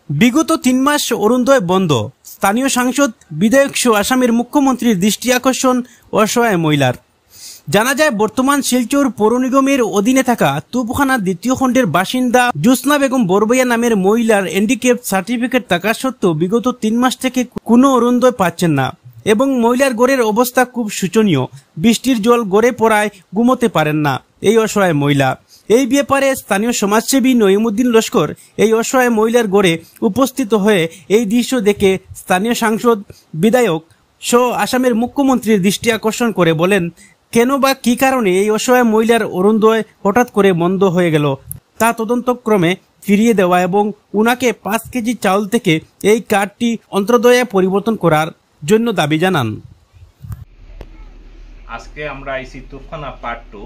বিগত ৩ মাস অরুণোদয় বন্ধ, স্থানীয় সাংসদ বিধায়ক সহ আসামের মুখ্যমন্ত্রীর দৃষ্টি আকর্ষণ অসহায় মহিলার। জানা যায়, বর্তমান শিলচর পৌর নিগমের অধীনে থাকা তুপখানা দ্বিতীয় খণ্ডের বাসিন্দা জ্যোৎস্না বেগম বরবইয়া নামের মহিলার হ্যান্ডিক্যাপ সার্টিফিকেট থাকা সত্ত্বেও বিগত ৩ মাস থেকে কোনো অরুণোদয় পাচ্ছেন না এবং মহিলার ঘরের অবস্থা খুব শোচনীয়। বৃষ্টির জল গড়ে পড়ায় ঘুমোতে পারেন না এই অসহায় মহিলা। এই ব্যাপারে স্থানীয় সমাজসেবী নঈমুদ্দিন লস্কর এই অসহায় মহিলার গড়ে উপস্থিত হয়ে এই দৃশ্য দেখে স্থানীয় সাংসদ বিধায়ক সহ আসামের মুখ্যমন্ত্রীর দৃষ্টি আকর্ষণ করে বলেন, কেন বা কি কারণে এই অসহায় মহিলার অরুণোদয় হঠাৎ করে বন্ধ হয়ে গেল তা তদন্তক্রমে ফিরিয়ে দেওয়া এবং উনাকে ৫ কেজি চাউল থেকে এই কার্ডটি অন্তর্দয়ে পরিবর্তন করার জন্য দাবি জানান। আজকে আমরা আইসি তুফখানা পার্ট 2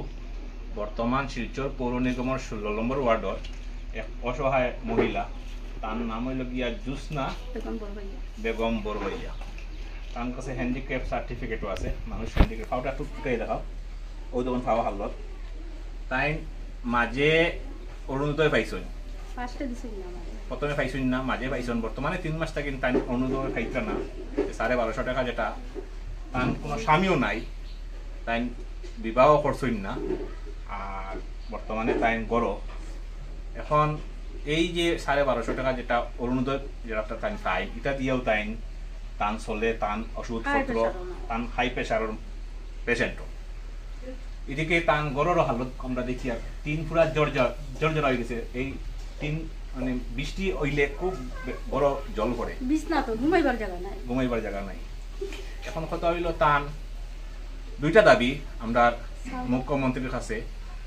বর্তমান শিলচর পৌর নিগমের 16 নম্বর ওয়ার্ডর এক অসহায় মহিলা, তার নাম হইল গিয়া জ্যোৎস্না বেগম বরবইয়া। তার কাছে হ্যান্ডিক্যাপ সার্টিফিকেটও আছে। মানুষ হ্যান্ডিক্যাপ ফাওটা টুকটুকাই দেখাও, ওই তখন ফাওয়া হালত তাই মাঝে অরুণোদয় পাইছন, প্রথমে পাইছন না, মাঝে পাইছন। বর্তমানে ৩ মাস থেকে তাই অরুণোদয় পাইতা না। 1250 টাকা যেটা, তার কোনো স্বামীও নাই, তাই বিবাহ করছই না। আর বর্তমানে তাই গড় এখন এই যে 1250 টাকা যেটা অরুণোদয় যেটা তাই পাই, এটা দিয়েও তাই তান চলে, তান ওষুধপত্র, তান হাই প্রেশারের পেশেন্টও। এদিকে তান গড়েরও হালত আমরা দেখি আর 3 ফুরা জর্জর হয়ে গেছে। এই 3 মানে বৃষ্টি হইলে খুব বড় জল পড়ে, ঘুমাইবার জায়গা নাই। এখন কথা হইল তান 2টা দাবি আমরা মুখ্যমন্ত্রীর কাছে,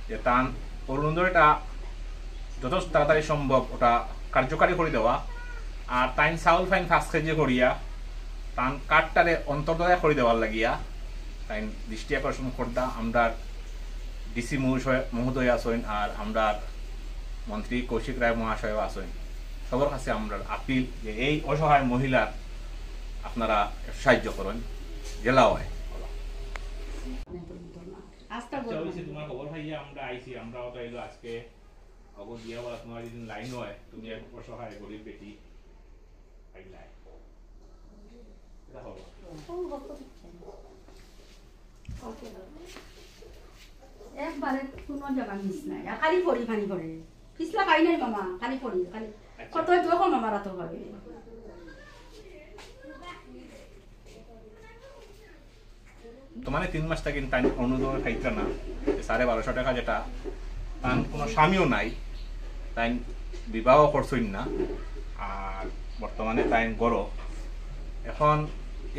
যে তান অরুণোদয়টা যত তাড়াতাড়ি সম্ভব ওটা কার্যকারী করে দেওয়া, আর তাইন চাউল ফাইন 5 কেজি করিয়া তান কার্ডটারে অন্তর্দয় করে দেওয়ার লাগিয়া তাই দৃষ্টি আকর্ষণ করতা। আমরা ডিসি মহোদয় আসেন আর আমরা মন্ত্রী কৌশিক রায় মহাশয় আসেন। সবার কাছে আমরা আপিল যে এই অসহায় মহিলার আপনারা সাহায্য করেন, জেলা হয়। তোমার খবর ভাইয়া আমরা আইছি, আমরা এলো আজকে খবর দিয়া বলা তোমার যেদিন লাইন হয়, তুমি এক অসহায় গরিব বেটি পাইলাই একবারে কোনো জায়গা মিস নাই, খালি পড়ি পানি করে পিছলা খাই নাই মামা, খালি পড়ি খালি কত যখন মামারা তো ভাবে। তোমার 3 মাস থেকে তাই অরুণোদয় খাইতা না। 1250 টাকা যেটা, তার কোনো স্বামীও নাই, তাই বিবাহ করছই না। আর বর্তমানে তাই গড় এখন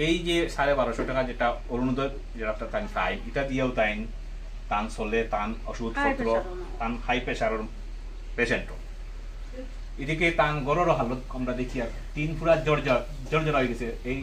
এই যে 1250 টাকা যেটা অরুণোদয় যেটা তাই পাই, এটা দিয়েও তাই তান চলে, তান ওষুধপত্র, তান হাই প্রেশারের পেশেন্টও। এদিকে তান গড়েরও হালত আমরা দেখি আর 3 ফুরা জর্জর হয়ে গেছে। এই